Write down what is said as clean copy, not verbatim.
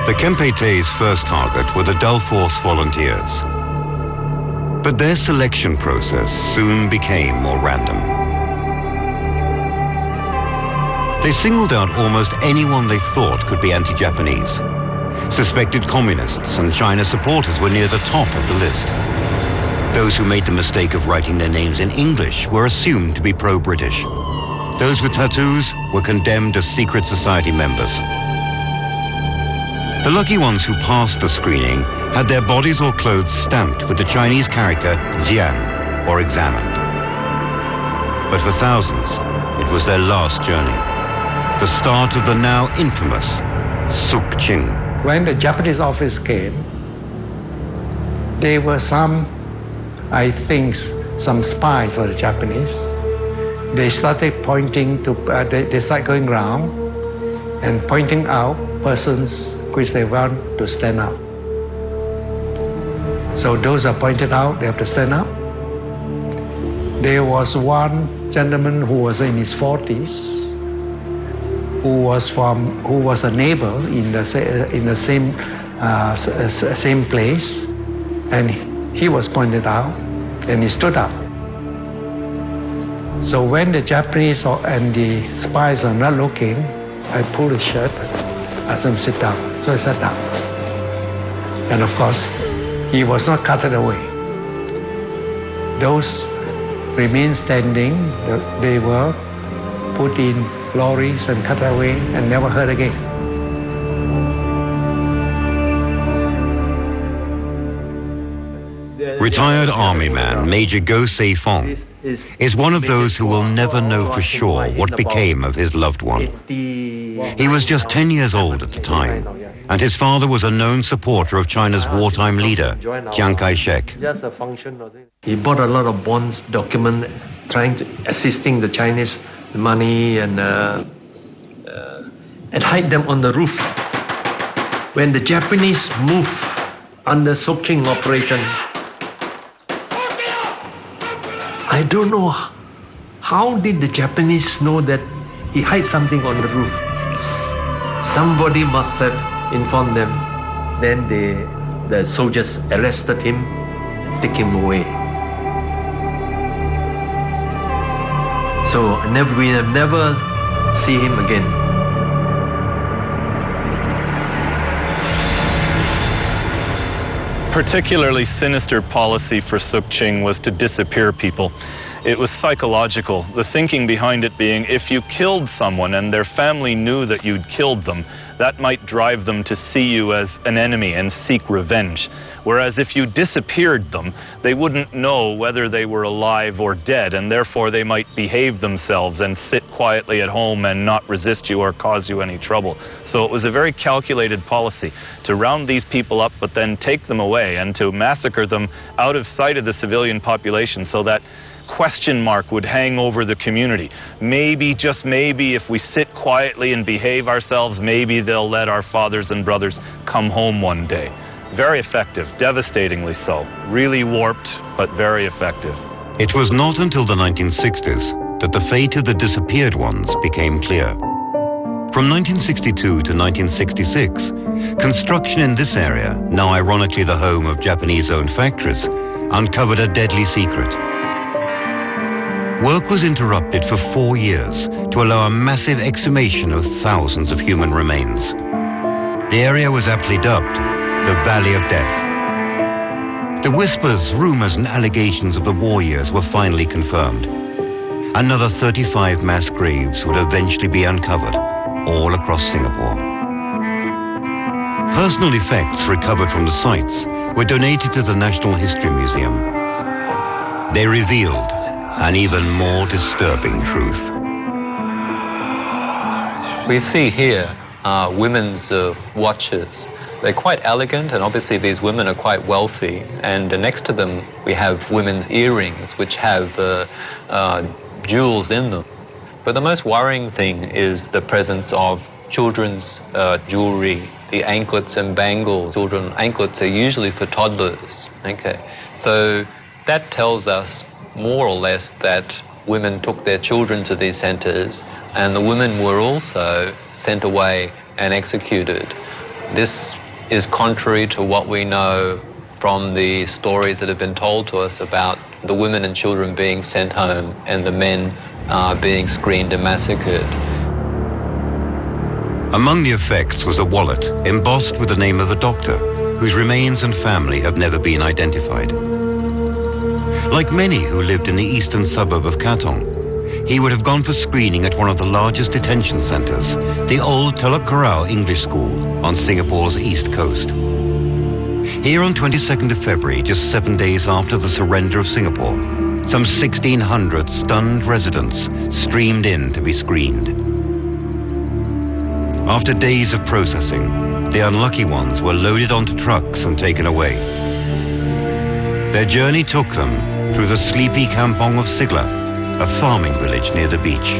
The Kempei's first target were the Dulforce volunteers. But their selection process soon became more random. They singled out almost anyone they thought could be anti-Japanese. Suspected communists and China supporters were near the top of the list. Those who made the mistake of writing their names in English were assumed to be pro-British. Those with tattoos were condemned as secret society members. The lucky ones who passed the screening had their bodies or clothes stamped with the Chinese character Jian, or examined. But for thousands, it was their last journey. The start of the now infamous Suk-ching. When the Japanese office came, there were some, I think, some spies for the Japanese. They started pointing to, they started going around and pointing out persons which they want to stand up. So those are pointed out, they have to stand up. There was one gentleman who was in his 40s, who was a neighbor in the same place, and he was pointed out, and he stood up. So when the Japanese and the spies were not looking, I pulled his shirt, asked him to sit down. So he sat down. And of course, he was not carted away. Those remained standing, they were put in lorries and cut away and never heard again. Retired army man Major Go Se-fong is one of those who will never know for sure what became of his loved one. He was just 10 years old at the time, and his father was a known supporter of China's wartime leader, Chiang Kai-shek. He bought a lot of bonds, documents, assisting the Chinese money and hide them on the roof. When the Japanese moved under Suk-ching operation, I don't know how did the Japanese know that he hid something on the roof. Somebody must have informed them. Then the soldiers arrested him, take him away. So we have never see him again. Particularly sinister policy for Suk-ching was to disappear people. It was psychological, the thinking behind it being if you killed someone and their family knew that you'd killed them, that might drive them to see you as an enemy and seek revenge. Whereas if you disappeared them, they wouldn't know whether they were alive or dead, and therefore they might behave themselves and sit quietly at home and not resist you or cause you any trouble. So it was a very calculated policy to round these people up but then take them away and to massacre them out of sight of the civilian population so that question mark would hang over the community. Maybe, just maybe, if we sit quietly and behave ourselves, maybe they'll let our fathers and brothers come home one day. Very effective, devastatingly so. Really warped, but very effective. It was not until the 1960s that the fate of the disappeared ones became clear. From 1962 to 1966, construction in this area, now ironically the home of Japanese-owned factories, uncovered a deadly secret. Work was interrupted for 4 years to allow a massive exhumation of thousands of human remains. The area was aptly dubbed the Valley of Death. The whispers, rumors, and allegations of the war years were finally confirmed. Another 35 mass graves would eventually be uncovered all across Singapore. Personal effects recovered from the sites were donated to the National History Museum. They revealed an even more disturbing truth. We see here women's watches. They're quite elegant, and obviously these women are quite wealthy. And next to them, we have women's earrings, which have jewels in them. But the most worrying thing is the presence of children's jewelry, the anklets and bangles. Children's anklets are usually for toddlers. Okay, so that tells us more or less that women took their children to these centres, and the women were also sent away and executed. This is contrary to what we know from the stories that have been told to us about the women and children being sent home and the men being screened and massacred. Among the effects was a wallet embossed with the name of a doctor whose remains and family have never been identified. Like many who lived in the eastern suburb of Katong, he would have gone for screening at one of the largest detention centres, the old Telok Kurau English School on Singapore's east coast. Here on 22nd of February, just 7 days after the surrender of Singapore, some 1,600 stunned residents streamed in to be screened. After days of processing, the unlucky ones were loaded onto trucks and taken away. Their journey took them through the sleepy kampong of Siglap, a farming village near the beach.